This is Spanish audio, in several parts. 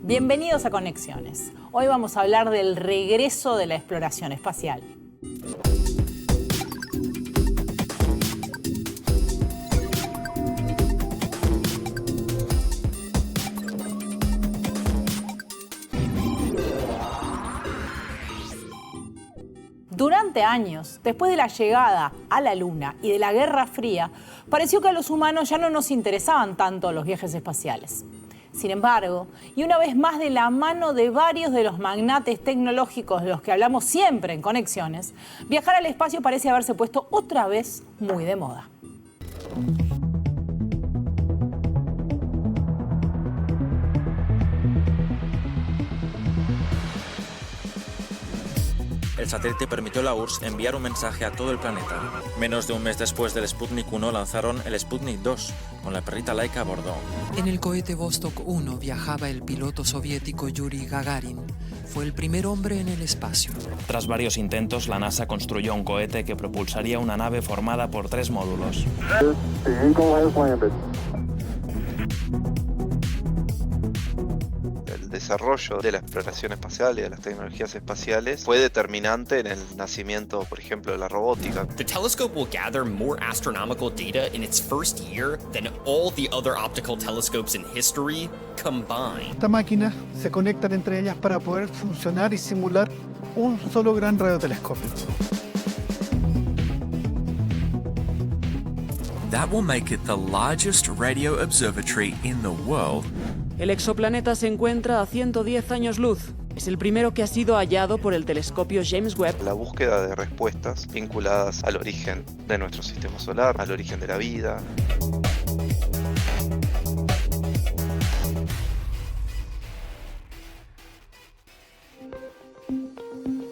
Bienvenidos a Conexiones. Hoy vamos a hablar del regreso de la exploración espacial. Durante años, después de la llegada a la Luna y de la Guerra Fría, pareció que a los humanos ya no nos interesaban tanto los viajes espaciales. Sin embargo, y una vez más de la mano de varios de los magnates tecnológicos de los que hablamos siempre en Conexiones, viajar al espacio parece haberse puesto otra vez muy de moda. El satélite permitió a la URSS enviar un mensaje a todo el planeta. Menos de un mes después del Sputnik 1 lanzaron el Sputnik 2, con la perrita Laika a bordo. En el cohete Vostok 1 viajaba el piloto soviético Yuri Gagarin. Fue el primer hombre en el espacio. Tras varios intentos, la NASA construyó un cohete que propulsaría una nave formada por 3 módulos. El desarrollo de la exploración espacial y de las tecnologías espaciales fue determinante en el nacimiento, por ejemplo, de la robótica. The telescope will gather more astronomical data in its first year than all the other optical telescopes in history combined. Estas máquinas se conectan entre ellas para poder funcionar y simular un solo gran radiotelescopio. That will make it the largest radio observatory in the world. El exoplaneta se encuentra a 110 años luz. Es el primero que ha sido hallado por el telescopio James Webb. La búsqueda de respuestas vinculadas al origen de nuestro sistema solar, al origen de la vida.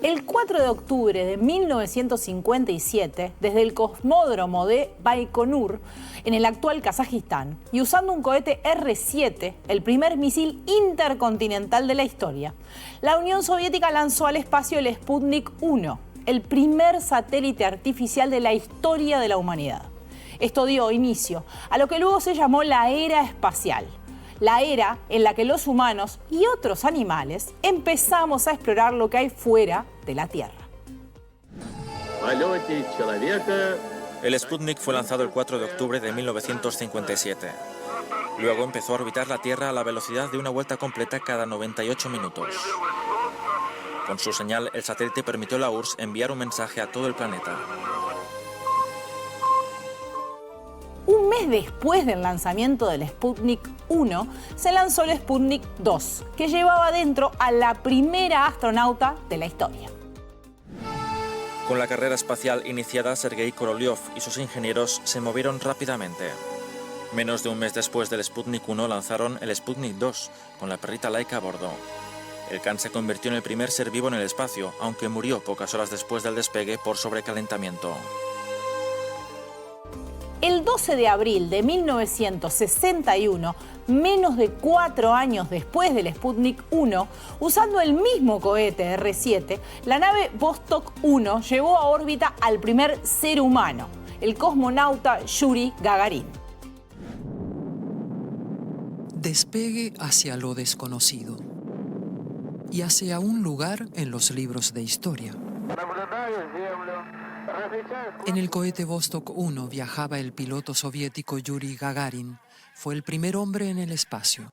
El 4 de octubre de 1957, desde el cosmódromo de Baikonur, en el actual Kazajistán, y usando un cohete R-7, el primer misil intercontinental de la historia, la Unión Soviética lanzó al espacio el Sputnik 1, el primer satélite artificial de la historia de la humanidad. Esto dio inicio a lo que luego se llamó la era espacial. La era en la que los humanos y otros animales empezamos a explorar lo que hay fuera de la Tierra. El Sputnik fue lanzado el 4 de octubre de 1957. Luego empezó a orbitar la Tierra a la velocidad de una vuelta completa cada 98 minutos. Con su señal, el satélite permitió a la URSS enviar un mensaje a todo el planeta. Un mes después del lanzamiento del Sputnik 1, se lanzó el Sputnik 2, que llevaba dentro a la primera astronauta de la historia. Con la carrera espacial iniciada, Sergei Korolev y sus ingenieros se movieron rápidamente. Menos de un mes después del Sputnik 1 lanzaron el Sputnik 2, con la perrita Laika a bordo. El Khan se convirtió en el primer ser vivo en el espacio, aunque murió pocas horas después del despegue por sobrecalentamiento. El 12 de abril de 1961, menos de 4 años después del Sputnik 1, usando el mismo cohete R-7, la nave Vostok 1 llevó a órbita al primer ser humano, el cosmonauta Yuri Gagarin. Despegue hacia lo desconocido y hacia un lugar en los libros de historia. En el cohete Vostok 1 viajaba el piloto soviético Yuri Gagarin. Fue el primer hombre en el espacio.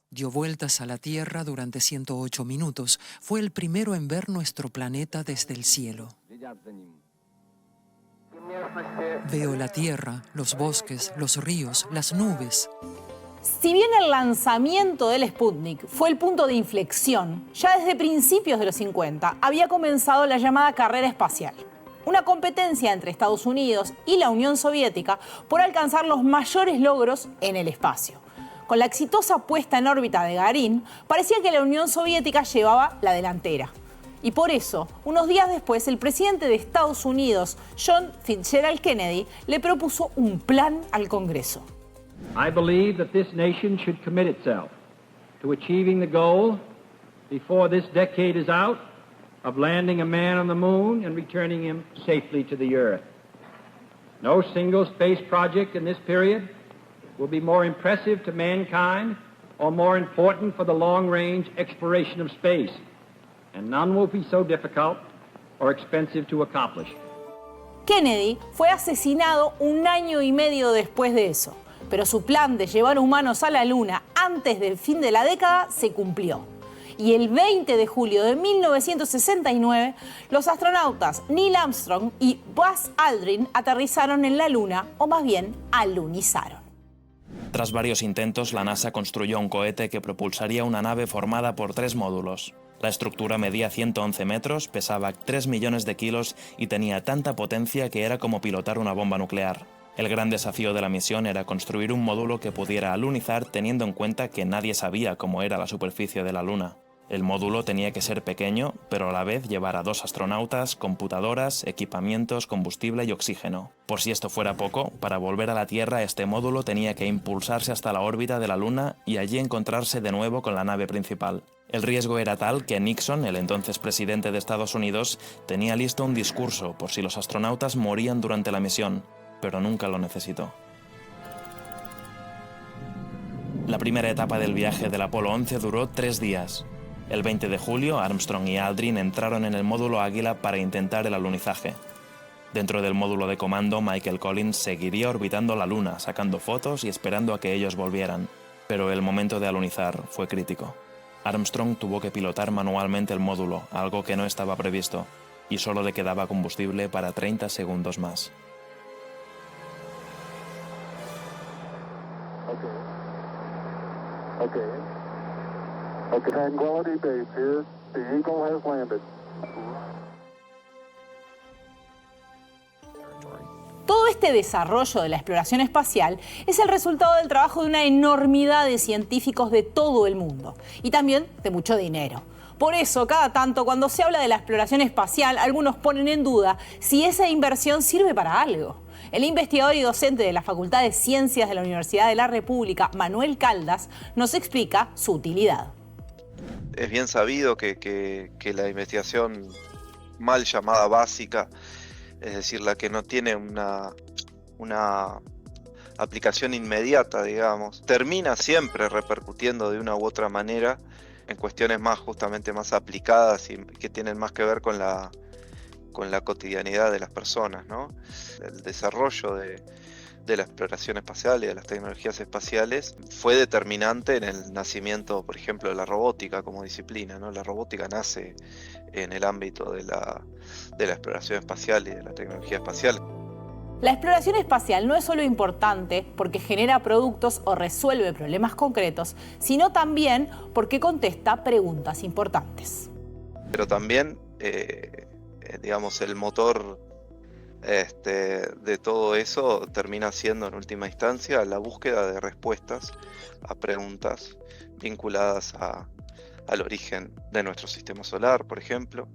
Dio vueltas a la Tierra durante 108 minutos. Fue el primero en ver nuestro planeta desde el cielo. Veo la Tierra, los bosques, los ríos, las nubes. Si bien el lanzamiento del Sputnik fue el punto de inflexión, ya desde principios de los 50 había comenzado la llamada carrera espacial. Una competencia entre Estados Unidos y la Unión Soviética por alcanzar los mayores logros en el espacio. Con la exitosa puesta en órbita de Gagarin, parecía que la Unión Soviética llevaba la delantera. Y por eso, unos días después, el presidente de Estados Unidos, John Fitzgerald Kennedy, le propuso un plan al Congreso. I believe that this nation should commit itself to achieving the goal before this decade is out of landing a man on the moon and returning him safely to the earth. No single space project in this period will be more impressive to mankind or more important for the long-range exploration of space, and none will be so difficult or expensive to accomplish. Kennedy fue asesinado un año y medio después de eso, pero su plan de llevar humanos a la Luna antes del fin de la década se cumplió. Y el 20 de julio de 1969, los astronautas Neil Armstrong y Buzz Aldrin aterrizaron en la Luna, o más bien alunizaron. Tras varios intentos, la NASA construyó un cohete que propulsaría una nave formada por 3 módulos. La estructura medía 111 metros, pesaba 3 millones de kilos y tenía tanta potencia que era como pilotar una bomba nuclear. El gran desafío de la misión era construir un módulo que pudiera alunizar teniendo en cuenta que nadie sabía cómo era la superficie de la Luna. El módulo tenía que ser pequeño, pero a la vez llevar a 2 astronautas, computadoras, equipamientos, combustible y oxígeno. Por si esto fuera poco, para volver a la Tierra este módulo tenía que impulsarse hasta la órbita de la Luna y allí encontrarse de nuevo con la nave principal. El riesgo era tal que Nixon, el entonces presidente de Estados Unidos, tenía listo un discurso por si los astronautas morían durante la misión, pero nunca lo necesitó. La primera etapa del viaje del Apolo 11 duró 3 días. El 20 de julio, Armstrong y Aldrin entraron en el módulo Águila para intentar el alunizaje. Dentro del módulo de comando, Michael Collins seguiría orbitando la Luna, sacando fotos y esperando a que ellos volvieran. Pero el momento de alunizar fue crítico. Armstrong tuvo que pilotar manualmente el módulo, algo que no estaba previsto, y solo le quedaba combustible para 30 segundos más. Okay, Tranquility Base here. The Eagle has landed. Todo este desarrollo de la exploración espacial es el resultado del trabajo de una enormidad de científicos de todo el mundo y también de mucho dinero. Por eso, cada tanto, cuando se habla de la exploración espacial, algunos ponen en duda si esa inversión sirve para algo. El investigador y docente de la Facultad de Ciencias de la Universidad de la República, Manuel Caldas, nos explica su utilidad. Es bien sabido que la investigación mal llamada básica, es decir, la que no tiene una aplicación inmediata, digamos, termina siempre repercutiendo de una u otra manera en cuestiones justamente más aplicadas y que tienen más que ver con la cotidianidad de las personas, ¿no? El desarrollo de la exploración espacial y de las tecnologías espaciales fue determinante en el nacimiento, por ejemplo, de la robótica como disciplina, ¿no? La robótica nace en el ámbito de la exploración espacial y de la tecnología espacial. La exploración espacial no es solo importante porque genera productos o resuelve problemas concretos, sino también porque contesta preguntas importantes. Pero también, digamos, el motor de todo eso termina siendo en última instancia la búsqueda de respuestas a preguntas vinculadas al origen de nuestro sistema solar, por ejemplo,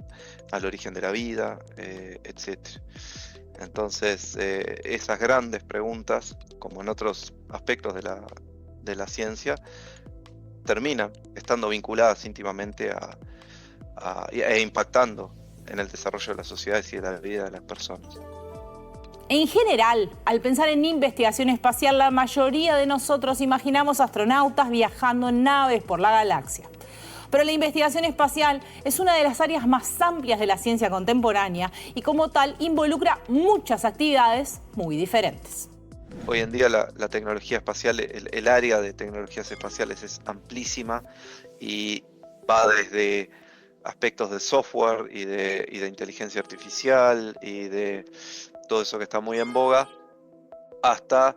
al origen de la vida, etc. Entonces, esas grandes preguntas, como en otros aspectos de la ciencia, terminan estando vinculadas íntimamente e impactando en el desarrollo de las sociedades y de la vida de las personas. En general, al pensar en investigación espacial, la mayoría de nosotros imaginamos astronautas viajando en naves por la galaxia. Pero la investigación espacial es una de las áreas más amplias de la ciencia contemporánea y como tal involucra muchas actividades muy diferentes. Hoy en día la tecnología espacial, el área de tecnologías espaciales es amplísima y va desde aspectos de software y de inteligencia artificial y de todo eso que está muy en boga, hasta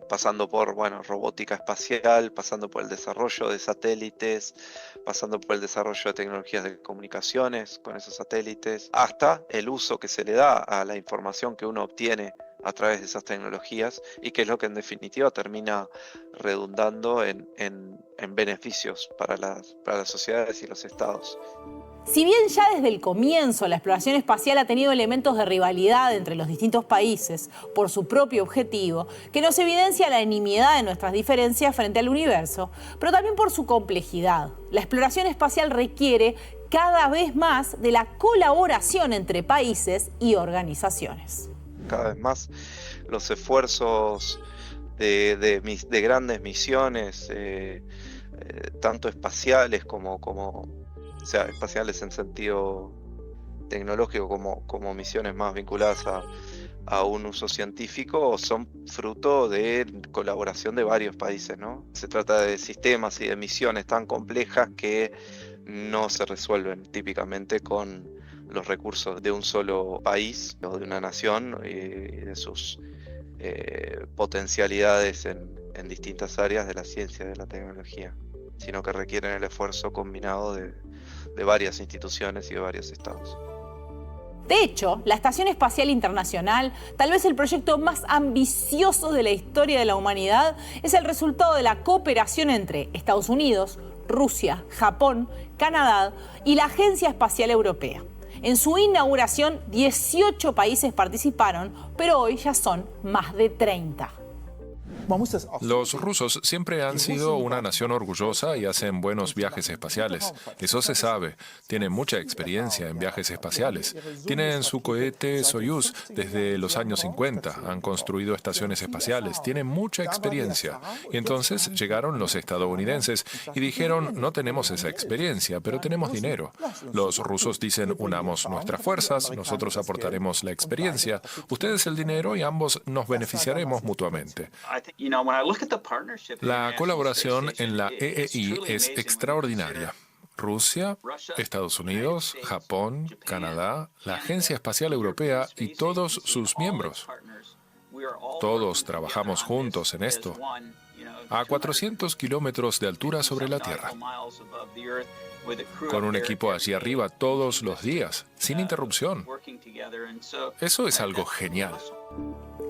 pasando por robótica espacial, pasando por el desarrollo de satélites, pasando por el desarrollo de tecnologías de comunicaciones con esos satélites, hasta el uso que se le da a la información que uno obtiene a través de esas tecnologías y que es lo que en definitiva termina redundando en beneficios para las sociedades y los estados. Si bien ya desde el comienzo la exploración espacial ha tenido elementos de rivalidad entre los distintos países por su propio objetivo, que nos evidencia la nimiedad de nuestras diferencias frente al universo, pero también por su complejidad. La exploración espacial requiere cada vez más de la colaboración entre países y organizaciones. Cada vez más los esfuerzos de grandes misiones tanto espaciales o sea, espaciales en sentido tecnológico como misiones más vinculadas a un uso científico, son fruto de colaboración de varios países, ¿no? Se trata de sistemas y de misiones tan complejas que no se resuelven típicamente con los recursos de un solo país o de una nación y de sus potencialidades en distintas áreas de la ciencia y de la tecnología, sino que requieren el esfuerzo combinado de varias instituciones y de varios estados. De hecho, la Estación Espacial Internacional, tal vez el proyecto más ambicioso de la historia de la humanidad, es el resultado de la cooperación entre Estados Unidos, Rusia, Japón, Canadá y la Agencia Espacial Europea. En su inauguración, 18 países participaron, pero hoy ya son más de 30. Los rusos siempre han sido una nación orgullosa y hacen buenos viajes espaciales. Eso se sabe. Tienen mucha experiencia en viajes espaciales. Tienen su cohete Soyuz desde los años 50. Han construido estaciones espaciales. Tienen mucha experiencia. Y entonces llegaron los estadounidenses y dijeron, no tenemos esa experiencia, pero tenemos dinero. Los rusos dicen, unamos nuestras fuerzas, nosotros aportaremos la experiencia, ustedes el dinero y ambos nos beneficiaremos mutuamente. La colaboración en la EEI es extraordinaria. Rusia, Estados Unidos, Japón, Canadá, la Agencia Espacial Europea y todos sus miembros. Todos trabajamos juntos en esto, a 400 kilómetros de altura sobre la Tierra, con un equipo allí arriba todos los días, sin interrupción. Eso es algo genial.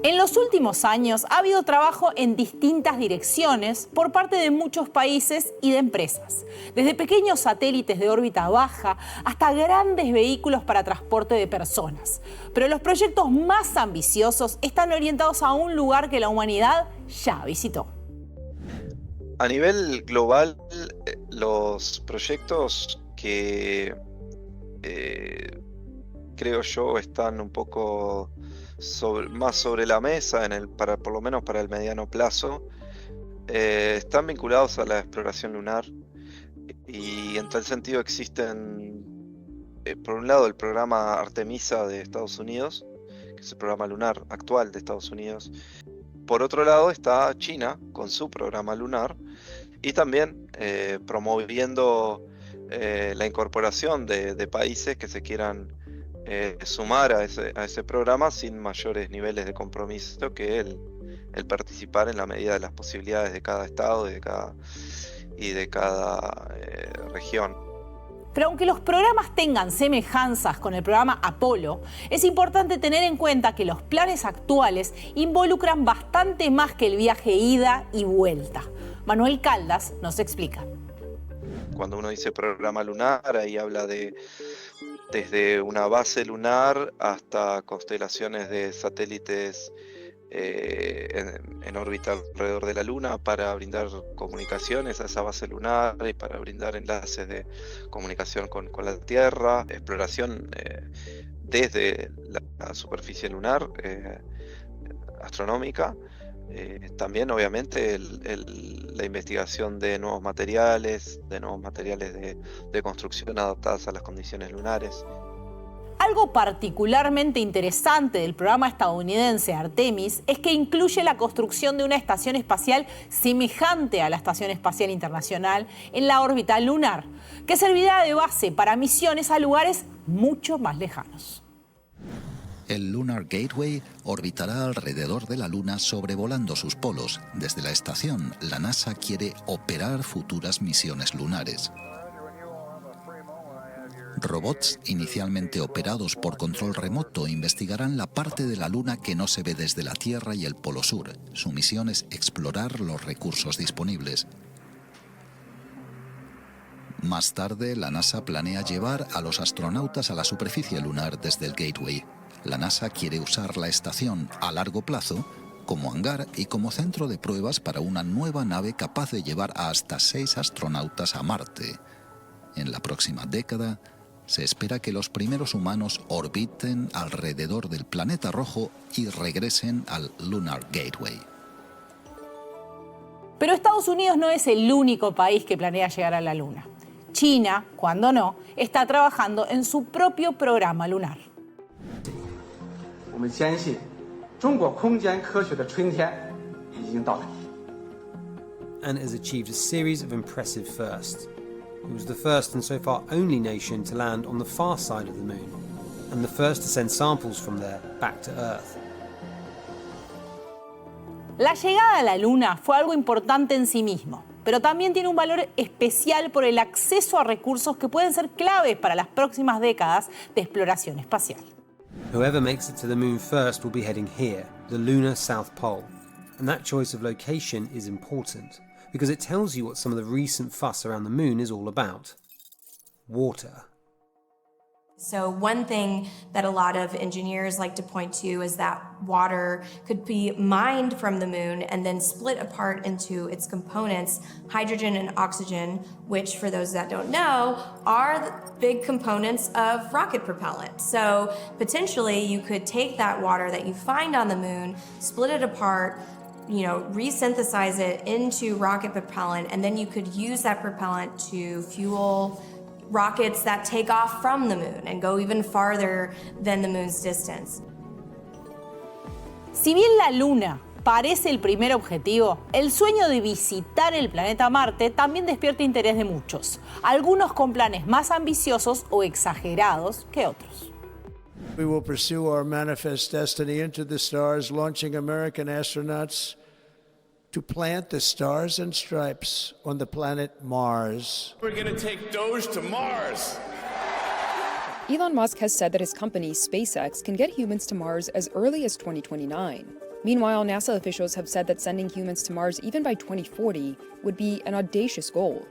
En los últimos años ha habido trabajo en distintas direcciones por parte de muchos países y de empresas, desde pequeños satélites de órbita baja hasta grandes vehículos para transporte de personas. Pero los proyectos más ambiciosos están orientados a un lugar que la humanidad ya visitó. A nivel global, los proyectos que creo yo están un poco más sobre la mesa, por lo menos para el mediano plazo, están vinculados a la exploración lunar, y en tal sentido existen, por un lado, el programa Artemisa de Estados Unidos, que es el programa lunar actual de Estados Unidos. Por otro lado está China con su programa lunar y también promoviendo la incorporación de países que se quieran sumar a ese programa sin mayores niveles de compromiso que el participar en la medida de las posibilidades de cada estado y de cada región. Pero aunque los programas tengan semejanzas con el programa Apolo, es importante tener en cuenta que los planes actuales involucran bastante más que el viaje ida y vuelta. Manuel Caldas nos explica. Cuando uno dice programa lunar, ahí habla desde una base lunar hasta constelaciones de satélites en órbita alrededor de la Luna para brindar comunicaciones a esa base lunar y para brindar enlaces de comunicación con la Tierra, exploración desde la superficie lunar astronómica, también obviamente la investigación de nuevos materiales de construcción adaptadas a las condiciones lunares. Algo particularmente interesante del programa estadounidense Artemis es que incluye la construcción de una estación espacial semejante a la Estación Espacial Internacional en la órbita lunar, que servirá de base para misiones a lugares mucho más lejanos. El Lunar Gateway orbitará alrededor de la Luna sobrevolando sus polos. Desde la estación, la NASA quiere operar futuras misiones lunares. Robots inicialmente operados por control remoto investigarán la parte de la Luna que no se ve desde la Tierra y el Polo Sur. Su misión es explorar los recursos disponibles. Más tarde, la NASA planea llevar a los astronautas a la superficie lunar desde el Gateway. La NASA quiere usar la estación a largo plazo como hangar y como centro de pruebas para una nueva nave capaz de llevar a hasta 6 astronautas a Marte. En la próxima década, se espera que los primeros humanos orbiten alrededor del planeta rojo y regresen al Lunar Gateway. Pero Estados Unidos no es el único país que planea llegar a la Luna. China, cuando no, está trabajando en su propio programa lunar. And has achieved a series of impressive firsts. It was the first and so far only nation to land on the far side of the moon, and the first to send samples from there back to Earth. La llegada a la Luna fue algo importante en sí mismo, pero también tiene un valor especial por el acceso a recursos que pueden ser claves para las próximas décadas de exploración espacial. Whoever makes it to the moon first will be heading here, the lunar South Pole. And that choice of location is important, because it tells you what some of the recent fuss around the moon is all about. Water. So one thing that a lot of engineers like to point to is that water could be mined from the moon and then split apart into its components, hydrogen and oxygen, which for those that don't know, are the big components of rocket propellant. So potentially you could take that water that you find on the moon, split it apart, resynthesize it into rocket propellant, and then you could use that propellant to fuel rockets that take off from the moon and go even farther than the moon's distance. Si bien la Luna parece el primer objetivo, el sueño de visitar el planeta Marte también despierta interés de muchos, algunos con planes más ambiciosos o exagerados que otros. We will pursue our manifest destiny into the stars, launching American astronauts to plant the stars and stripes on the planet Mars. We're going to take Doge to Mars. Elon Musk has said that his company, SpaceX, can get humans to Mars as early as 2029. Meanwhile, NASA officials have said that sending humans to Mars even by 2040 would be an audacious goal.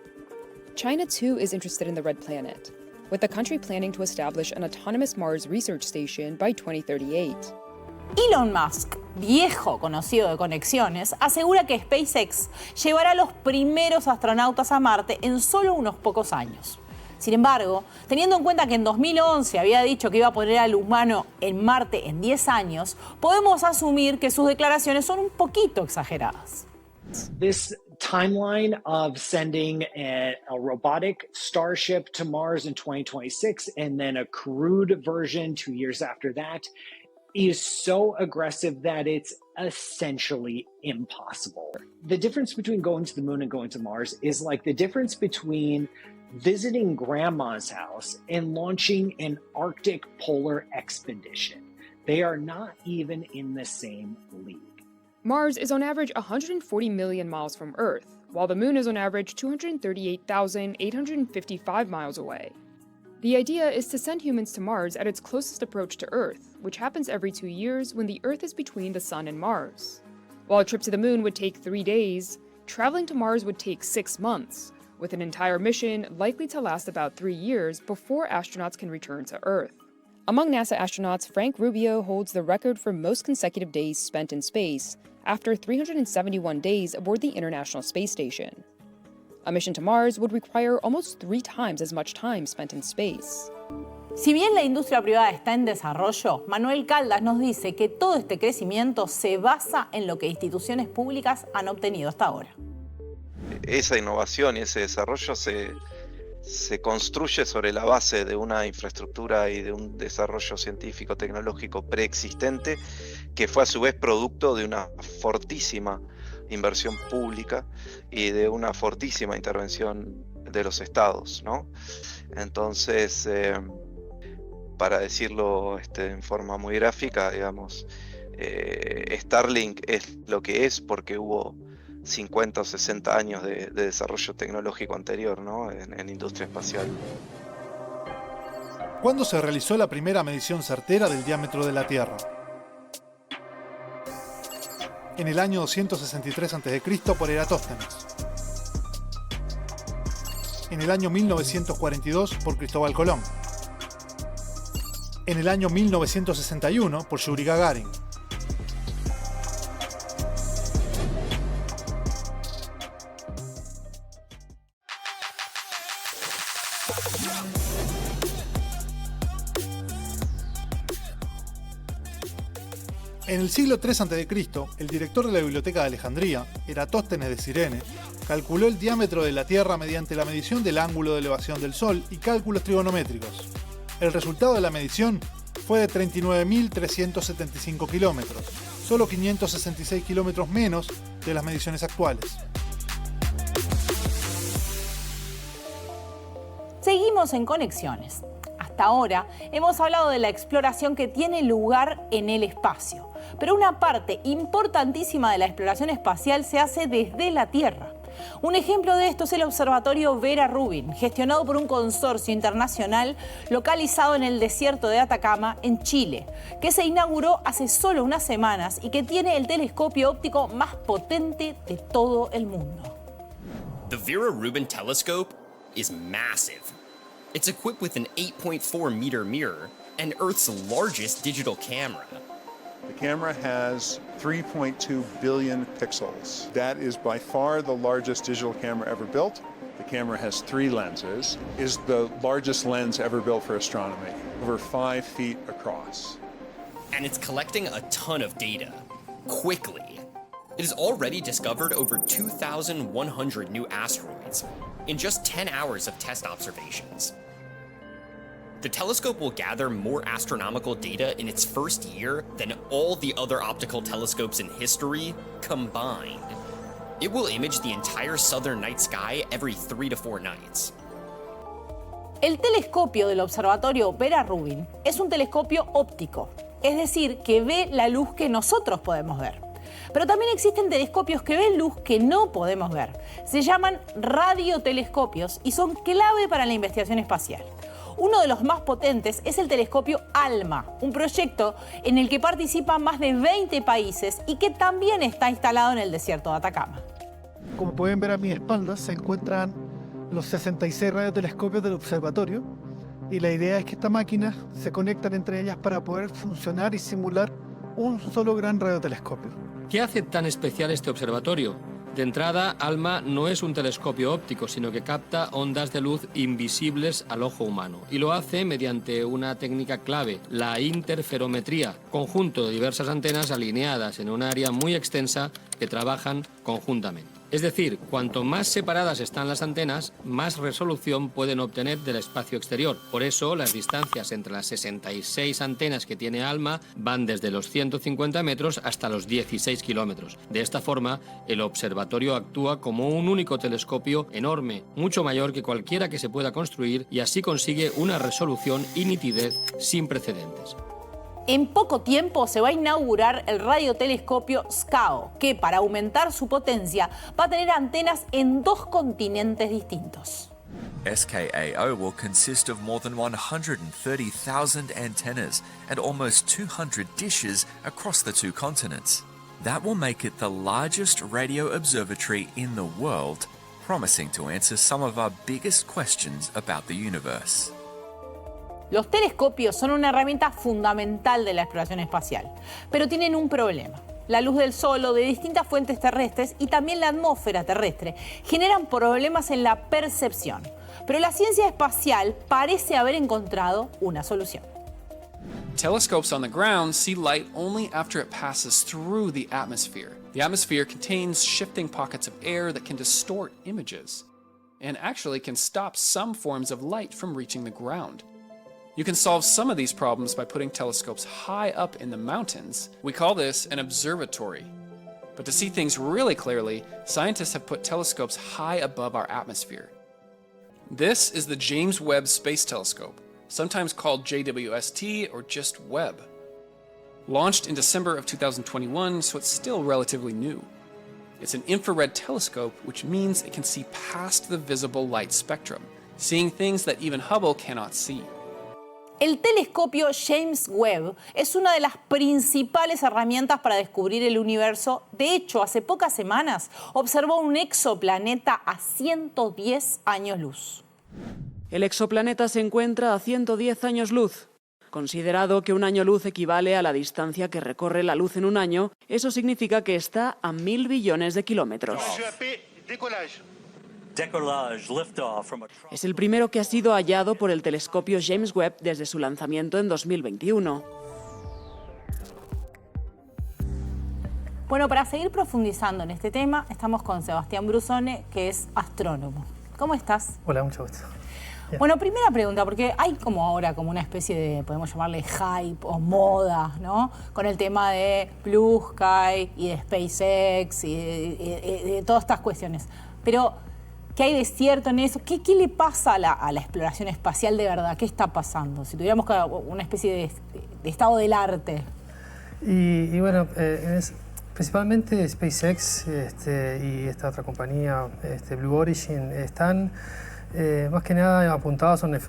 China, too, is interested in the Red Planet, with the country planning to establish an autonomous Mars research station by 2038. Elon Musk, viejo conocido de conexiones, asegura que SpaceX llevará a los primeros astronautas a Marte en solo unos pocos años. Sin embargo, teniendo en cuenta que en 2011 había dicho que iba a poner al humano en Marte en 10 años, podemos asumir que sus declaraciones son un poquito exageradas. This timeline of sending a robotic Starship to Mars in 2026 and then a crewed version 2 years after that is so aggressive that it's essentially impossible. The difference between going to the moon and going to Mars is like the difference between visiting grandma's house and launching an Arctic polar expedition. They are not even in the same league. Mars is on average 140 million miles from Earth, while the moon is on average 238,855 miles away. The idea is to send humans to Mars at its closest approach to Earth, which happens every 2 years when the Earth is between the Sun and Mars. While a trip to the moon would take 3 days, traveling to Mars would take 6 months, with an entire mission likely to last about 3 years before astronauts can return to Earth. Among NASA astronauts, Frank Rubio holds the record for most consecutive days spent in space, after 371 days aboard the International Space Station. A mission to Mars would require almost 3 times as much time spent in space. Si bien la industria privada está en desarrollo, Manuel Caldas nos dice que todo este crecimiento se basa en lo que instituciones públicas han obtenido hasta ahora. Esa innovación y ese desarrollo se construye sobre la base de una infraestructura y de un desarrollo científico tecnológico preexistente que fue a su vez producto de una fortísima inversión pública y de una fortísima intervención de los estados, ¿no? Entonces, para decirlo en forma muy gráfica, digamos, Starlink es lo que es porque hubo 50 o 60 años de desarrollo tecnológico anterior, ¿no? en industria espacial. ¿Cuándo se realizó la primera medición certera del diámetro de la Tierra? En el año 263 a.C. por Eratóstenes. En el año 1942 por Cristóbal Colón. En el año 1961 por Yuri Gagarin. En el siglo III a.C., el director de la Biblioteca de Alejandría, Eratóstenes de Cirene, calculó el diámetro de la Tierra mediante la medición del ángulo de elevación del Sol y cálculos trigonométricos. El resultado de la medición fue de 39.375 kilómetros, solo 566 kilómetros menos de las mediciones actuales. Seguimos en Conexiones. Hasta ahora hemos hablado de la exploración que tiene lugar en el espacio, pero una parte importantísima de la exploración espacial se hace desde la Tierra. Un ejemplo de esto es el Observatorio Vera Rubin, gestionado por un consorcio internacional localizado en el desierto de Atacama, en Chile, que se inauguró hace solo unas semanas y que tiene el telescopio óptico más potente de todo el mundo. The Vera Rubin telescope is massive. It's equipped with an 8.4-meter mirror and Earth's largest digital camera. The camera has 3.2 billion pixels. That is by far the largest digital camera ever built. The camera has 3 lenses, is the largest lens ever built for astronomy, over 5 feet across. And it's collecting a ton of data, quickly. It has already discovered over 2,100 new asteroids in just 10 hours of test observations. The telescope will gather more astronomical data in its first year than all the other optical telescopes in history combined. It will image the entire southern night sky every 3 to 4 nights. El telescopio del Observatorio Vera Rubin es un telescopio óptico, es decir, que ve la luz que nosotros podemos ver. Pero también existen telescopios que ven luz que no podemos ver. Se llaman radiotelescopios y son clave para la investigación espacial. Uno de los más potentes es el telescopio ALMA, un proyecto en el que participan más de 20 países y que también está instalado en el desierto de Atacama. Como pueden ver a mi espalda, se encuentran los 66 radiotelescopios del observatorio y la idea es que estas máquinas se conectan entre ellas para poder funcionar y simular un solo gran radiotelescopio. ¿Qué hace tan especial este observatorio? De entrada, ALMA no es un telescopio óptico, sino que capta ondas de luz invisibles al ojo humano. Y lo hace mediante una técnica clave, la interferometría, conjunto de diversas antenas alineadas en un área muy extensa que trabajan conjuntamente. Es decir, cuanto más separadas están las antenas, más resolución pueden obtener del espacio exterior. Por eso, las distancias entre las 66 antenas que tiene ALMA van desde los 150 metros hasta los 16 kilómetros. De esta forma, el observatorio actúa como un único telescopio enorme, mucho mayor que cualquiera que se pueda construir, y así consigue una resolución y nitidez sin precedentes. En poco tiempo se va a inaugurar el radiotelescopio SCAO, que para aumentar su potencia va a tener antenas en 2 continentes distintos. SKAO will consist of more than 130,000 antennas and almost 200 dishes across the 2 continents. That will make it the largest radio observatory in the world, promising to answer some of our biggest questions about the universe. Los telescopios son una herramienta fundamental de la exploración espacial, pero tienen un problema. La luz del Sol o de distintas fuentes terrestres y también la atmósfera terrestre generan problemas en la percepción. Pero la ciencia espacial parece haber encontrado una solución. Telescopes on the ground see light only after it passes through the atmosphere. The atmosphere contains shifting pockets of air that can distort images and actually can stop some forms of light from reaching the ground. You can solve some of these problems by putting telescopes high up in the mountains. We call this an observatory. But to see things really clearly, scientists have put telescopes high above our atmosphere. This is the James Webb Space Telescope, sometimes called JWST or just Webb. Launched in December of 2021, so it's still relatively new. It's an infrared telescope, which means it can see past the visible light spectrum, seeing things that even Hubble cannot see. El telescopio James Webb es una de las principales herramientas para descubrir el universo. De hecho, hace pocas semanas observó un exoplaneta a 110 años luz. El exoplaneta se encuentra a 110 años luz. Considerado que un año luz equivale a la distancia que recorre la luz en un año, eso significa que está a 1.000 billones de kilómetros. Es el primero que ha sido hallado por el telescopio James Webb desde su lanzamiento en 2021. Bueno, para seguir profundizando en este tema, estamos con Sebastián Brusone, que es astrónomo. ¿Cómo estás? Hola, mucho gusto. Bien. Bueno, primera pregunta, porque hay como ahora como una especie de, podemos llamarle hype o moda, ¿no? Con el tema de Blue Sky y de SpaceX y de todas estas cuestiones. Pero, ¿qué hay de cierto en eso? ¿Qué le pasa a la exploración espacial de verdad? ¿Qué está pasando? Si tuviéramos una especie de estado del arte. Y bueno, principalmente SpaceX y esta otra compañía, Blue Origin, están más que nada apuntados al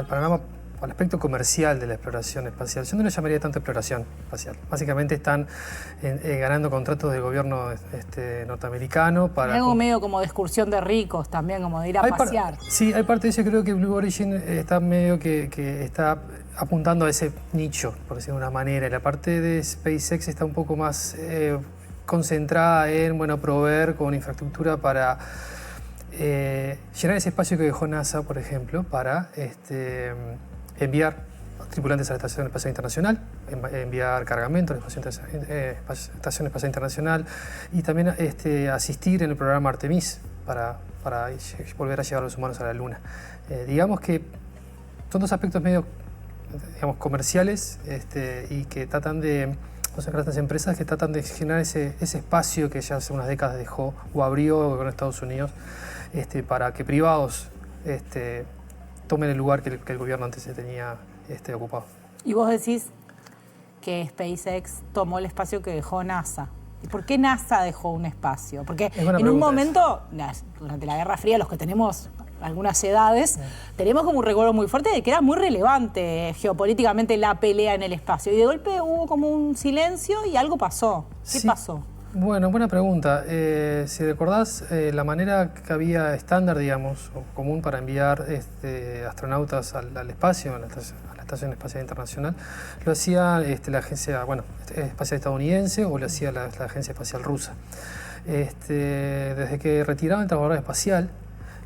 panorama, al aspecto comercial de la exploración espacial. Yo no le llamaría tanto exploración espacial. Básicamente están ganando contratos del gobierno norteamericano para... Algo medio como de excursión de ricos también, como de ir a pasear. Sí, hay parte de eso. Creo que Blue Origin está medio que está apuntando a ese nicho, por decirlo de una manera. Y la parte de SpaceX está un poco más concentrada en proveer con infraestructura para llenar ese espacio que dejó NASA, por ejemplo, para enviar tripulantes a la Estación Espacial Internacional, enviar cargamento a la Estación Espacial Internacional y también asistir en el programa Artemis para volver a llevar a los humanos a la Luna. Digamos que son dos aspectos medio comerciales y que tratan de... Son grandes empresas que tratan de generar ese espacio que ya hace unas décadas dejó o abrió con Estados Unidos para que privados tomen el lugar que el gobierno antes se tenía ocupado. Y vos decís que SpaceX tomó el espacio que dejó NASA. ¿Y por qué NASA dejó un espacio? Porque en un momento, durante la Guerra Fría, los que tenemos algunas edades, tenemos como un recuerdo muy fuerte de que era muy relevante geopolíticamente la pelea en el espacio. Y de golpe hubo como un silencio y algo pasó. ¿Qué pasó? Bueno, buena pregunta. Si recordás, la manera que había estándar, digamos, o común para enviar astronautas al espacio, a la Estación Espacial Internacional, lo hacía la agencia espacial estadounidense o lo hacía la agencia espacial rusa. Desde que retiraron el transbordador espacial,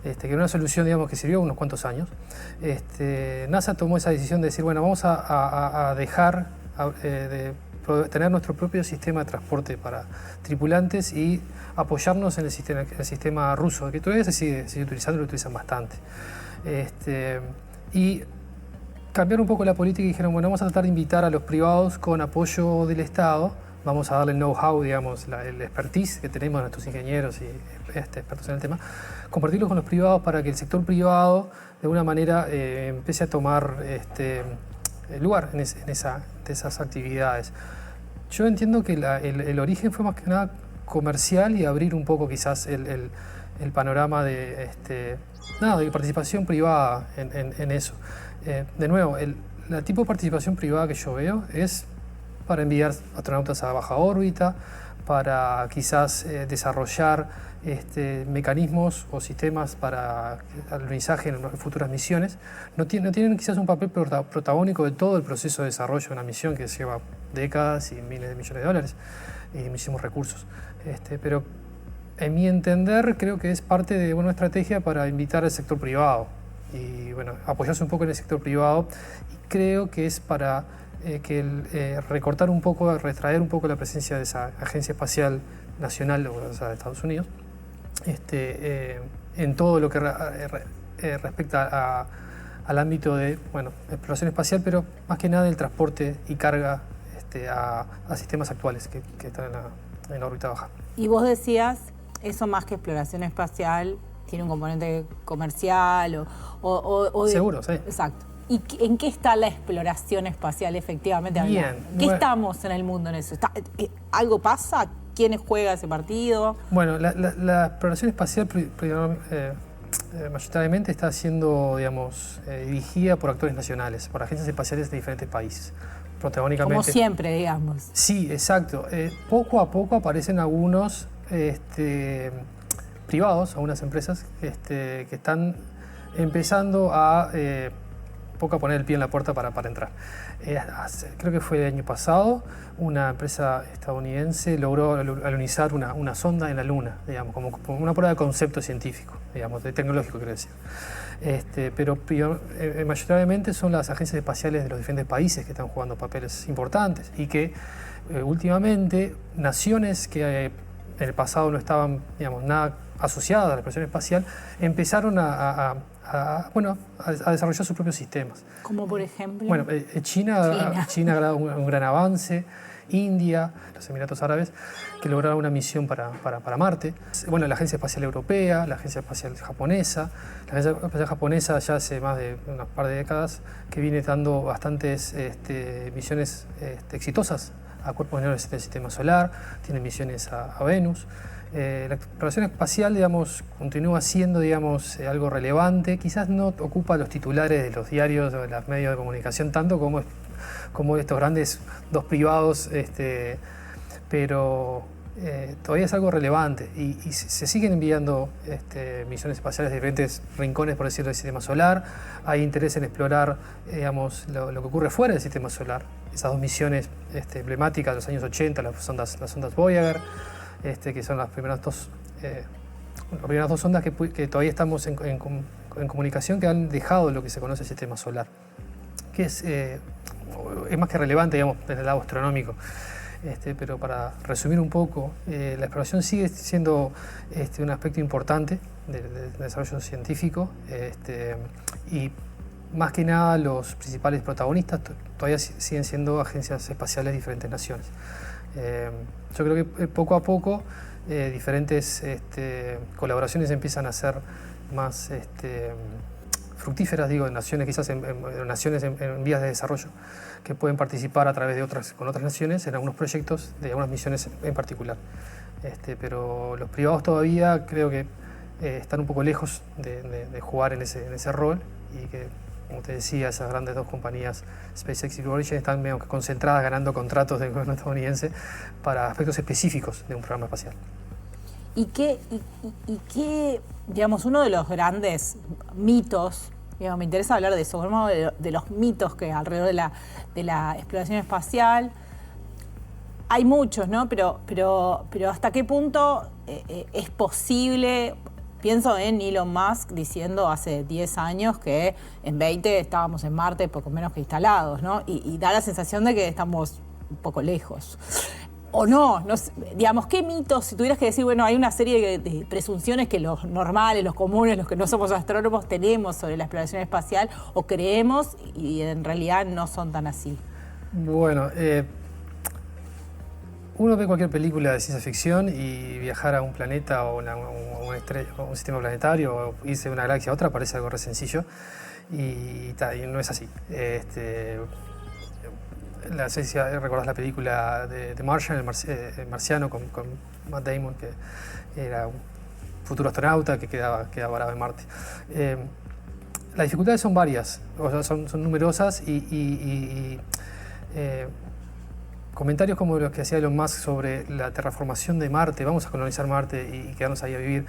que era una solución, digamos, que sirvió unos cuantos años, NASA tomó esa decisión de decir, bueno, vamos a dejar de tener nuestro propio sistema de transporte para tripulantes y apoyarnos en el sistema ruso, que todavía se sigue utilizando y lo utilizan bastante. Y cambiaron un poco la política y dijeron, bueno, vamos a tratar de invitar a los privados con apoyo del Estado, vamos a darle el know-how, digamos, el expertise que tenemos nuestros ingenieros y expertos en el tema, compartirlo con los privados para que el sector privado de alguna manera empiece a tomar lugar en esas actividades. Yo entiendo que el origen fue más que nada comercial y abrir un poco quizás el panorama de participación privada en eso. De nuevo, el tipo de participación privada que yo veo es para enviar astronautas a baja órbita, para quizás desarrollar mecanismos o sistemas para alunizaje en futuras misiones. No tienen quizás un papel protagónico de todo el proceso de desarrollo de una misión que lleva décadas y miles de millones de dólares y muchísimos recursos. Pero en mi entender creo que es parte de una estrategia para invitar al sector privado y apoyarse un poco en el sector privado, y creo que es para recortar un poco, retraer un poco la presencia de esa agencia espacial nacional, o sea, de Estados Unidos, en todo lo que respecta al ámbito de exploración espacial, pero más que nada el transporte y carga a sistemas actuales que están en la órbita baja. Y vos decías, eso más que exploración espacial, tiene un componente comercial o de... Seguro, sí. Exacto. ¿Y en qué está la exploración espacial efectivamente? Bien. ¿Qué estamos en el mundo en eso? ¿Algo pasa? ¿Quién juega ese partido? Bueno, la exploración espacial mayoritariamente está siendo, dirigida por actores nacionales, por agencias espaciales de diferentes países. Protagónicamente. Como siempre, digamos. Sí, exacto. Poco a poco aparecen algunos privados, algunas empresas que están empezando a poco a poner el pie en la puerta para entrar. Creo que fue el año pasado, una empresa estadounidense logró alunizar una sonda en la Luna, digamos, como una prueba de concepto científico, digamos, de tecnológico, quiero decir. Pero mayoritariamente son las agencias espaciales de los diferentes países que están jugando papeles importantes y que últimamente naciones que en el pasado no estaban, digamos, nada asociadas a la exploración espacial empezaron a desarrollar sus propios sistemas. Como por ejemplo. Bueno, China ha dado un gran avance. India, los Emiratos Árabes, que lograron una misión para Marte. Bueno, la Agencia Espacial Europea, la Agencia Espacial Japonesa. La Agencia Espacial Japonesa ya hace más de unas par de décadas que viene dando bastantes misiones exitosas a cuerpos menores del Sistema Solar, tiene misiones a Venus. La exploración espacial, digamos, continúa siendo, digamos, algo relevante. Quizás no ocupa los titulares de los diarios o de los medios de comunicación tanto como estos grandes dos privados, pero todavía es algo relevante y se siguen enviando misiones espaciales de diferentes rincones, por decirlo, del Sistema Solar. Hay interés en explorar, digamos, lo que ocurre fuera del Sistema Solar. Esas dos misiones emblemáticas de los años 80, las sondas Voyager, que son las primeras dos sondas que todavía estamos en comunicación, que han dejado lo que se conoce el Sistema Solar, que es más que relevante, digamos, desde el lado astronómico. Pero para resumir un poco, la exploración sigue siendo un aspecto importante del desarrollo científico, y más que nada los principales protagonistas todavía siguen siendo agencias espaciales de diferentes naciones. Yo creo que poco a poco diferentes colaboraciones empiezan a ser más fructíferas, digo, en naciones, quizás en naciones en vías de desarrollo, que pueden participar a través de con otras naciones en algunos proyectos de algunas misiones en particular. Pero los privados todavía creo que están un poco lejos de jugar en ese rol, y que, como te decía, esas grandes dos compañías, SpaceX y Blue Origin, están medio concentradas ganando contratos del gobierno estadounidense para aspectos específicos de un programa espacial. ¿Y qué, digamos, uno de los grandes mitos, digamos, me interesa hablar de eso, uno de los mitos que alrededor de la exploración espacial, hay muchos, ¿no? Pero ¿hasta qué punto es posible? Pienso en Elon Musk diciendo hace 10 años que en 20 estábamos en Marte poco menos que instalados, ¿no? Y da la sensación de que estamos un poco lejos. O no sé, digamos, ¿qué mitos? Si tuvieras que decir, bueno, hay una serie de presunciones que los normales, los comunes, los que no somos astrónomos tenemos sobre la exploración espacial, o creemos, y en realidad no son tan así. Bueno, uno ve cualquier película de ciencia ficción y viajar a un planeta o un sistema planetario o irse de una galaxia a otra parece algo re sencillo, y no es así. No sé si recordás la película de Martian, el marciano, con Matt Damon, que era un futuro astronauta que quedaba varado en Marte. Las dificultades son varias, o sea, son numerosas, y comentarios como los que hacía Elon Musk sobre la terraformación de Marte, vamos a colonizar Marte y quedarnos ahí a vivir,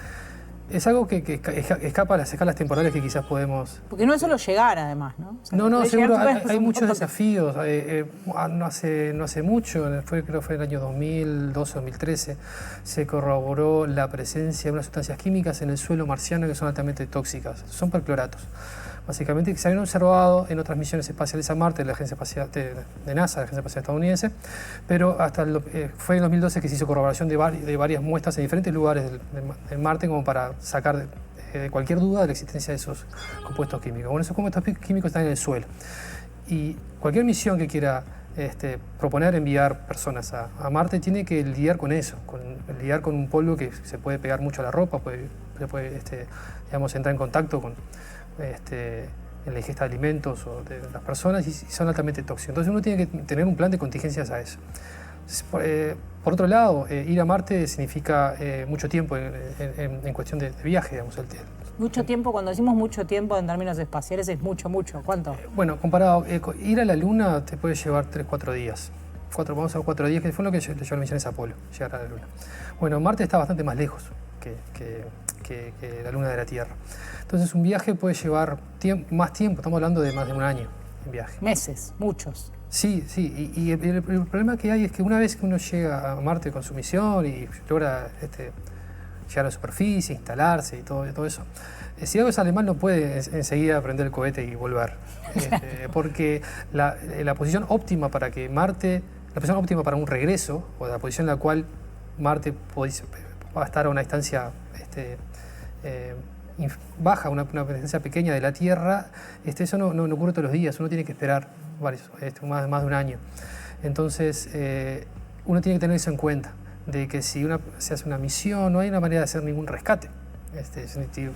es algo que escapa a las escalas temporales que quizás podemos... Porque no es solo llegar, además, ¿no? O sea, no, seguro, hay muchos desafíos. No hace mucho, creo que fue en el año 2012-2013, se corroboró la presencia de unas sustancias químicas en el suelo marciano que son altamente tóxicas. Son percloratos. Básicamente, que se habían observado en otras misiones espaciales a Marte de la Agencia Espacial de NASA, la Agencia Espacial Estadounidense, pero fue en 2012 que se hizo corroboración de varias muestras en diferentes lugares de Marte, como para sacar de cualquier duda de la existencia de esos compuestos químicos. Bueno, esos compuestos químicos están en el suelo, y cualquier misión que quiera proponer enviar personas a Marte tiene que lidiar con eso, lidiar con un polvo que se puede pegar mucho a la ropa, puede digamos, entrar en contacto en la ingesta de alimentos o de las personas, y son altamente tóxicos. Entonces uno tiene que tener un plan de contingencias a eso. Por otro lado, ir a Marte significa mucho tiempo en cuestión de viaje, digamos. Mucho tiempo, cuando decimos mucho tiempo en términos espaciales, es mucho. ¿Cuánto? Bueno, comparado, ir a la Luna te puede llevar 3-4 días. Vamos a 4 días, que fue lo que le llevó las misiones Apolo, llegar a la Luna. Bueno, Marte está bastante más lejos que que la Luna de la Tierra. Entonces un viaje puede llevar más tiempo, estamos hablando de más de un año en viaje. Meses, muchos. Sí, sí, y el problema que hay es que una vez que uno llega a Marte con su misión y logra llegar a la superficie, instalarse y todo eso, si algo sale mal no puede enseguida prender el cohete y volver, porque la posición óptima para que Marte, la posición óptima para un regreso, o la posición en la cual Marte va a estar a una distancia baja, una distancia pequeña de la Tierra, eso no ocurre todos los días, uno tiene que esperar más de un año. Entonces, uno tiene que tener eso en cuenta, de que si se hace una misión, no hay una manera de hacer ningún rescate.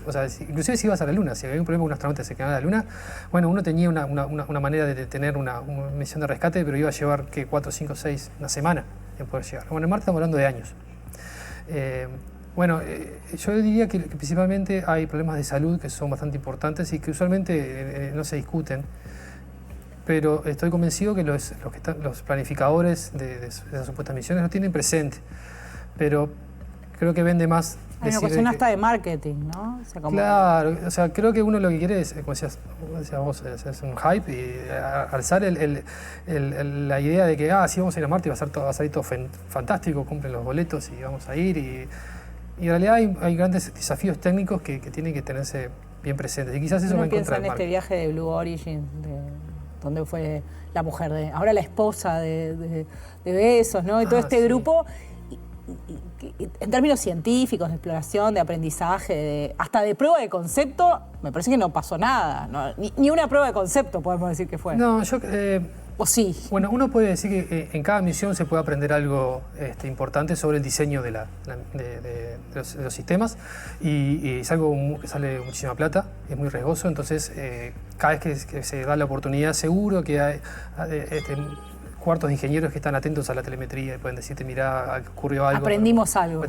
O sea, inclusive si ibas a la Luna, si había un problema con un astronauta que se quedaba en la Luna, bueno, uno tenía una manera de tener una misión de rescate, pero iba a llevar 4, 5, 6, una semana en poder llegar. Bueno, en Marte estamos hablando de años. Yo diría que principalmente hay problemas de salud que son bastante importantes y que usualmente no se discuten, pero estoy convencido que los planificadores de esas supuestas misiones lo tienen presente, pero creo que vende más. Hay una cuestión hasta de marketing, ¿no? O sea, claro, o sea, creo que uno lo que quiere es, como decías vos, es un hype y alzar la idea de que sí, vamos a ir a Marte y va a salir todo fantástico, cumplen los boletos y vamos a ir. Y en realidad hay grandes desafíos técnicos que tienen que tenerse bien presentes. Y quizás eso va a encontrar. Piensa en este viaje de Blue Origin, donde fue la mujer ahora la esposa de Bezos, ¿no? Y todo este grupo. En términos científicos, de exploración, de aprendizaje, hasta de prueba de concepto, me parece que no pasó nada, ¿no? Ni una prueba de concepto podemos decir que fue. No, ¿o sí? Bueno, uno puede decir que en cada misión se puede aprender algo importante sobre el diseño de los sistemas y es algo que sale muchísima plata, es muy riesgoso, entonces cada vez que se da la oportunidad seguro que hay cuartos de ingenieros que están atentos a la telemetría y pueden decirte, mirá, ocurrió algo. Aprendimos algo.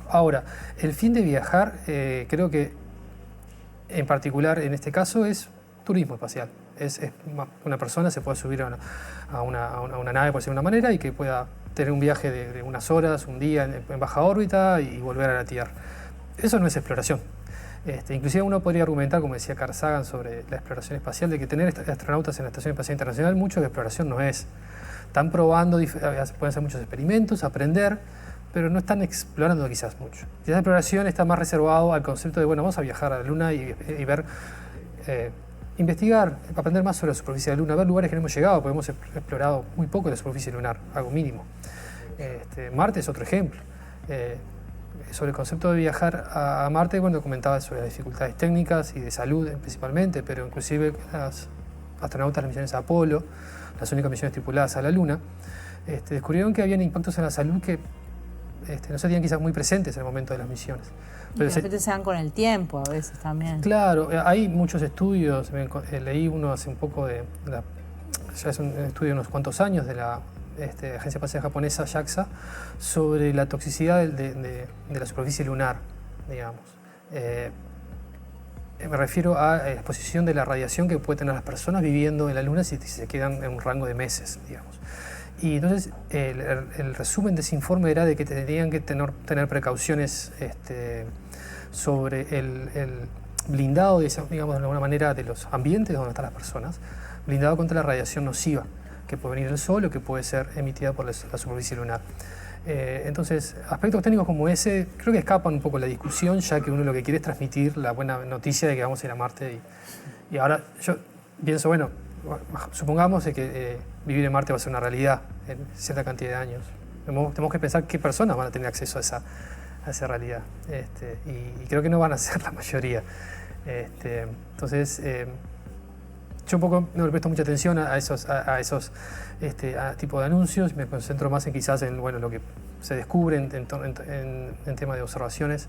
Ahora, el fin de viajar, creo que en particular en este caso es turismo espacial. Una persona se puede subir a una nave, por decirlo de una manera, y que pueda tener un viaje de unas horas, un día en baja órbita y volver a la Tierra. Eso no es exploración. Inclusive uno podría argumentar, como decía Carl Sagan, sobre la exploración espacial, de que tener astronautas en la Estación Espacial Internacional mucho de exploración no es. Están probando, pueden hacer muchos experimentos, aprender, pero no están explorando quizás mucho. Y esa exploración está más reservado al concepto de, bueno, vamos a viajar a la Luna y ver, investigar, aprender más sobre la superficie de la Luna, ver lugares que no hemos llegado, porque hemos explorado muy poco de la superficie lunar, algo mínimo. Marte es otro ejemplo. Sobre el concepto de viajar a Marte, bueno, comentaba sobre las dificultades técnicas y de salud principalmente, pero inclusive las astronautas de las misiones Apolo, las únicas misiones tripuladas a la Luna, descubrieron que habían impactos en la salud que no se tenían quizás muy presentes en el momento de las misiones. Pero de repente se dan con el tiempo a veces también. Claro, hay muchos estudios, leí uno hace un poco ya es un estudio de unos cuantos años de la Agencia Espacial Japonesa, JAXA, sobre la toxicidad de la superficie lunar, digamos. Me refiero a la exposición de la radiación que pueden tener las personas viviendo en la Luna si se quedan en un rango de meses, digamos. Y entonces el resumen de ese informe era de que tenían que tener precauciones sobre el blindado, digamos, de alguna manera, de los ambientes donde están las personas, blindado contra la radiación nociva que puede venir del Sol o que puede ser emitida por la superficie lunar. Entonces, aspectos técnicos como ese creo que escapan un poco de la discusión, ya que uno lo que quiere es transmitir la buena noticia de que vamos a ir a Marte. Y ahora yo pienso, bueno, supongamos que vivir en Marte va a ser una realidad en cierta cantidad de años. Tenemos que pensar qué personas van a tener acceso a esa realidad. Y creo que no van a ser la mayoría. Entonces, yo un poco no le presto mucha atención a esos tipo de anuncios, me concentro más en quizás en lo que se descubre en tema de observaciones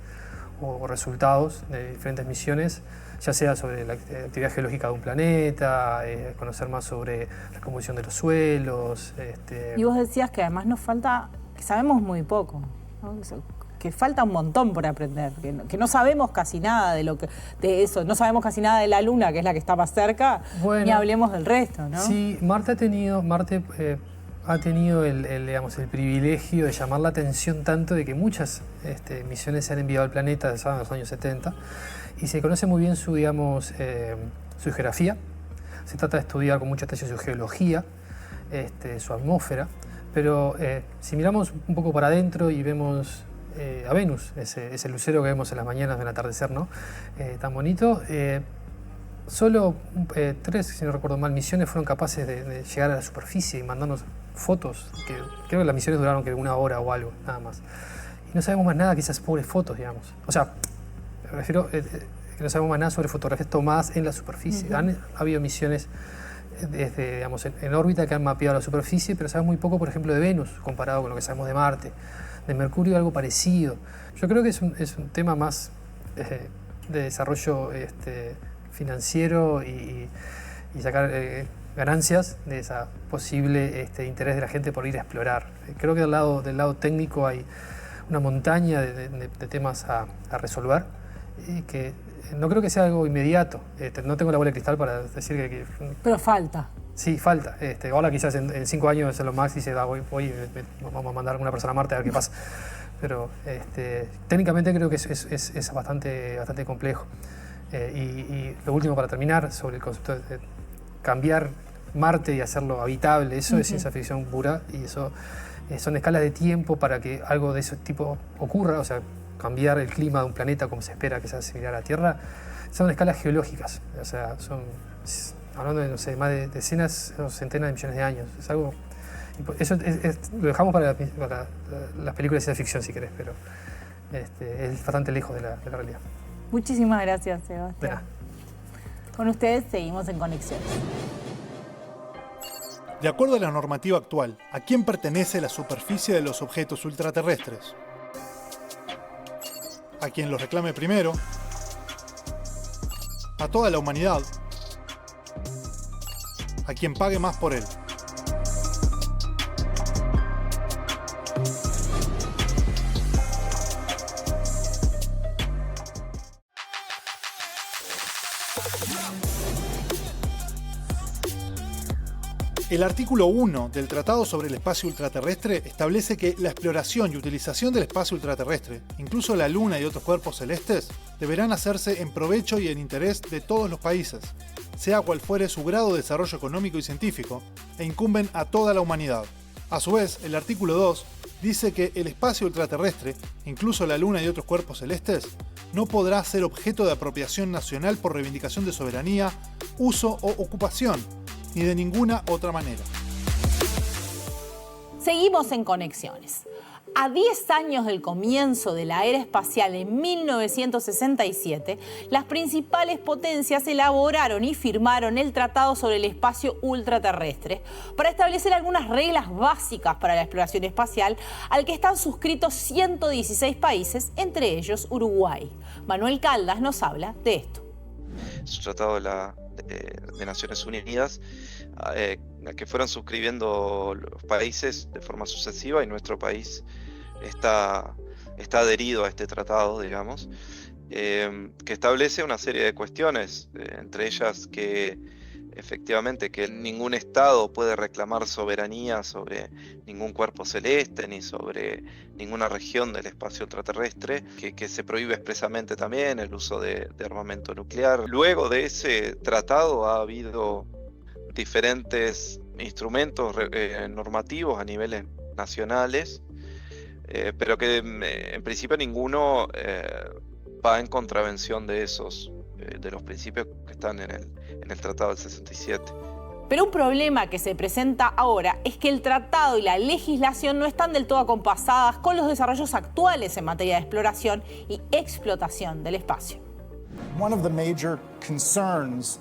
o resultados de diferentes misiones, ya sea sobre la actividad geológica de un planeta, conocer más sobre la composición de los suelos. Y vos decías que además nos falta, que sabemos muy poco, ¿no? Que falta un montón por aprender, que no sabemos casi nada de eso, no sabemos casi nada de la Luna, que es la que está más cerca, ni hablemos del resto, ¿no? Sí, Marte ha tenido digamos, el privilegio de llamar la atención tanto de que muchas misiones se han enviado al planeta desde los años 70 y se conoce muy bien su, digamos, su geografía. Se trata de estudiar con mucha atención su geología, su atmósfera, pero si miramos un poco para adentro y vemos a Venus, ese lucero que vemos en las mañanas del atardecer, ¿no? Tan bonito, solo 3, si no recuerdo mal, misiones fueron capaces de llegar a la superficie y mandarnos fotos, que creo que las misiones duraron que 1 hora o algo, nada más. Y no sabemos más nada que esas pobres fotos, digamos. O sea, me refiero que no sabemos más nada sobre fotografías tomadas en la superficie. Ha habido misiones desde, digamos, en órbita que han mapeado la superficie, pero sabemos muy poco, por ejemplo, de Venus, comparado con lo que sabemos de Marte. De Mercurio algo parecido. Yo creo que es un tema más de desarrollo financiero y sacar ganancias de esa posible interés de la gente por ir a explorar. Creo que del lado técnico hay una montaña de temas a resolver y que no creo que sea algo inmediato. No tengo la bola de cristal para decir que pero falta. Sí, falta. Ahora quizás en 5 años Elon Musk dice, vamos a mandar a una persona a Marte a ver qué pasa. Pero técnicamente creo que es bastante complejo. Y lo último para terminar, sobre el concepto de cambiar Marte y hacerlo habitable, eso es ciencia ficción pura y eso son escalas de tiempo para que algo de ese tipo ocurra, o sea, cambiar el clima de un planeta como se espera que sea similar a la Tierra, son escalas geológicas, o sea, son, hablando de, no sé, más de decenas o centenas de millones de años, es algo, eso lo dejamos para las películas de ciencia ficción si querés, pero es bastante lejos de la realidad. Muchísimas gracias, Sebastián. Con ustedes seguimos en Conexión. De acuerdo a la normativa actual, ¿a quién pertenece la superficie de los objetos ultraterrestres? ¿A quien los reclame primero? ¿A toda la humanidad? ¿A quien pague más por él? El artículo 1 del Tratado sobre el Espacio Ultraterrestre establece que la exploración y utilización del espacio ultraterrestre, incluso la Luna y otros cuerpos celestes, deberán hacerse en provecho y en interés de todos los países, sea cual fuere su grado de desarrollo económico y científico, e incumben a toda la humanidad. A su vez, el artículo 2 dice que el espacio ultraterrestre, incluso la Luna y otros cuerpos celestes, no podrá ser objeto de apropiación nacional por reivindicación de soberanía, uso o ocupación, ni de ninguna otra manera. Seguimos en Conexiones. A 10 años del comienzo de la era espacial en 1967, las principales potencias elaboraron y firmaron el Tratado sobre el Espacio Ultraterrestre para establecer algunas reglas básicas para la exploración espacial, al que están suscritos 116 países, entre ellos Uruguay. Manuel Caldas nos habla de esto. Es un tratado de Naciones Unidas que fueron suscribiendo los países de forma sucesiva y nuestro país está adherido a este tratado, digamos, que establece una serie de cuestiones, entre ellas que efectivamente que ningún Estado puede reclamar soberanía sobre ningún cuerpo celeste ni sobre ninguna región del espacio ultraterrestre, que se prohíbe expresamente también el uso de armamento nuclear. Luego de ese tratado ha habido diferentes instrumentos normativos a niveles nacionales, pero que en principio ninguno va en contravención de esos, de los principios que están en el Tratado del 67. Pero un problema que se presenta ahora es que el tratado y la legislación no están del todo acompasadas con los desarrollos actuales en materia de exploración y explotación del espacio. One of the major concerns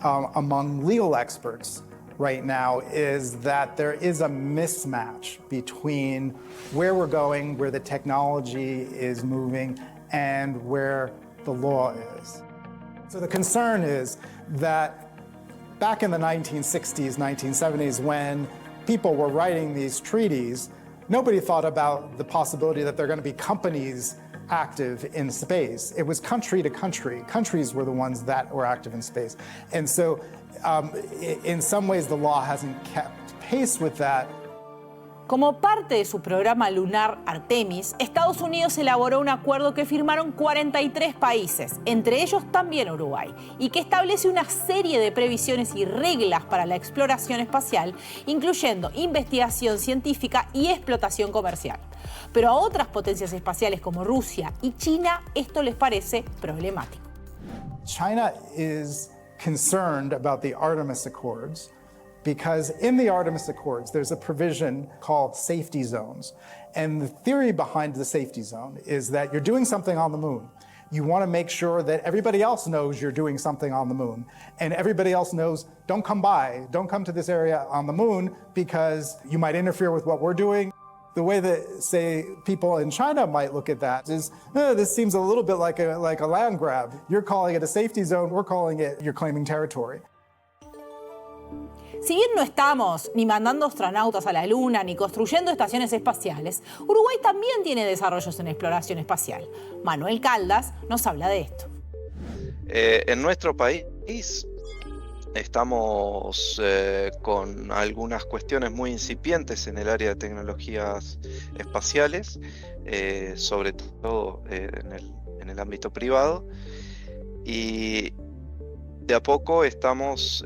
among legal experts right now is that there is a mismatch between where we're going, where the technology is moving, and where the law is. So the concern is that back in the 1960s, 1970s, when people were writing these treaties, nobody thought about the possibility that there are going to be companies active in space. It was country to country. Countries were the ones that were active in space. And so in some ways the law hasn't kept pace with that. Como parte de su programa lunar Artemis, Estados Unidos elaboró un acuerdo que firmaron 43 países, entre ellos también Uruguay, y que establece una serie de previsiones y reglas para la exploración espacial, incluyendo investigación científica y explotación comercial. Pero a otras potencias espaciales como Rusia y China esto les parece problemático. China is concerned about the Artemis Accords because in the Artemis Accords, there's a provision called safety zones. And the theory behind the safety zone is that you're doing something on the moon. You want to make sure that everybody else knows you're doing something on the moon. And everybody else knows, don't come by, don't come to this area on the moon because you might interfere with what we're doing. The way that, say, people in China might look at that is, this seems a little bit like a land grab. You're calling it a safety zone, we're calling it, you're claiming territory. Si bien no estamos ni mandando astronautas a la Luna ni construyendo estaciones espaciales, Uruguay también tiene desarrollos en exploración espacial. Manuel Caldas nos habla de esto. En nuestro país estamos con algunas cuestiones muy incipientes en el área de tecnologías espaciales, sobre todo en el ámbito privado, y de a poco estamos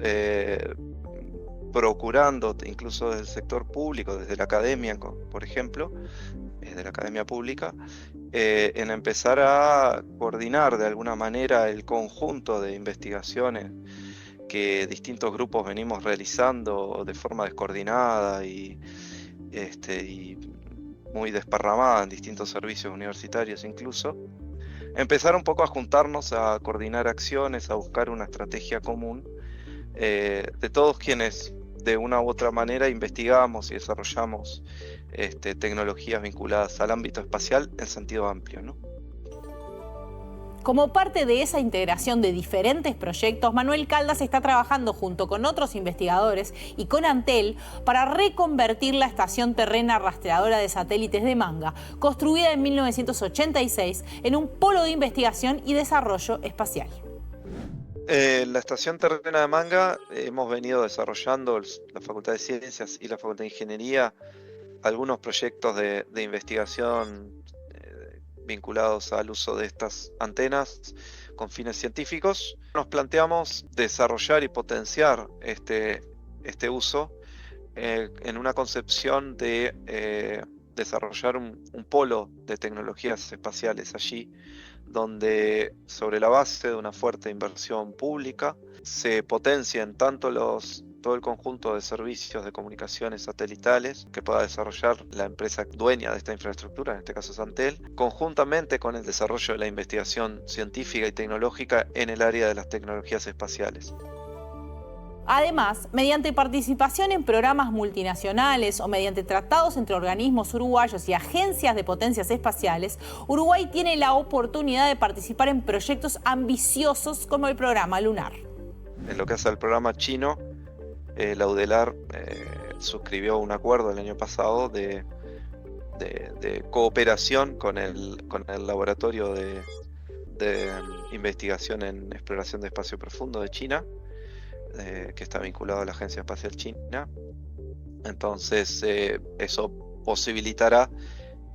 procurando, incluso desde el sector público, desde la academia, por ejemplo, de la academia pública, en empezar a coordinar de alguna manera el conjunto de investigaciones que distintos grupos venimos realizando de forma descoordinada y muy desparramada en distintos servicios universitarios incluso. Empezar un poco a juntarnos, a coordinar acciones, a buscar una estrategia común de todos quienes de una u otra manera investigamos y desarrollamos tecnologías vinculadas al ámbito espacial en sentido amplio, ¿no? Como parte de esa integración de diferentes proyectos, Manuel Caldas está trabajando junto con otros investigadores y con Antel para reconvertir la estación terrena rastreadora de satélites de Manga, construida en 1986, en un polo de investigación y desarrollo espacial. La estación terrena de Manga hemos venido desarrollando, la Facultad de Ciencias y la Facultad de Ingeniería, algunos proyectos de investigación vinculados al uso de estas antenas con fines científicos. Nos planteamos desarrollar y potenciar este uso en una concepción de desarrollar un polo de tecnologías espaciales allí, donde sobre la base de una fuerte inversión pública se potencien tanto todo el conjunto de servicios de comunicaciones satelitales que pueda desarrollar la empresa dueña de esta infraestructura, en este caso es Antel, conjuntamente con el desarrollo de la investigación científica y tecnológica en el área de las tecnologías espaciales. Además, mediante participación en programas multinacionales o mediante tratados entre organismos uruguayos y agencias de potencias espaciales, Uruguay tiene la oportunidad de participar en proyectos ambiciosos como el programa lunar. En lo que hace al programa chino, la UDELAR suscribió un acuerdo el año pasado de cooperación con el laboratorio de investigación en exploración de espacio profundo de China, que está vinculado a la Agencia Espacial China. Entonces eso posibilitará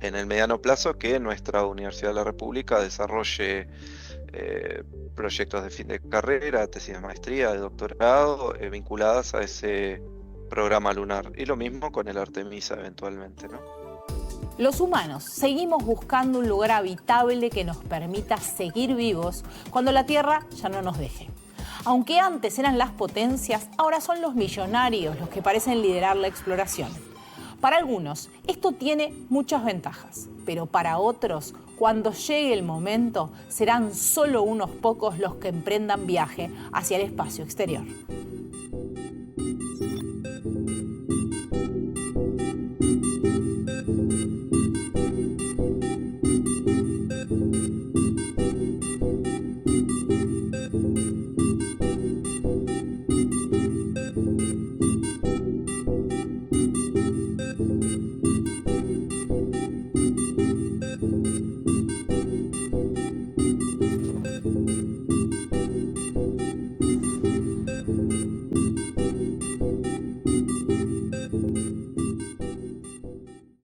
en el mediano plazo que nuestra Universidad de la República desarrolle proyectos de fin de carrera, tesis de maestría, de doctorado, vinculadas a ese programa lunar. Y lo mismo con el Artemisa eventualmente, ¿no? Los humanos seguimos buscando un lugar habitable que nos permita seguir vivos cuando la Tierra ya no nos deje. Aunque antes eran las potencias, ahora son los millonarios los que parecen liderar la exploración. Para algunos, esto tiene muchas ventajas, pero para otros, cuando llegue el momento, serán solo unos pocos los que emprendan viaje hacia el espacio exterior.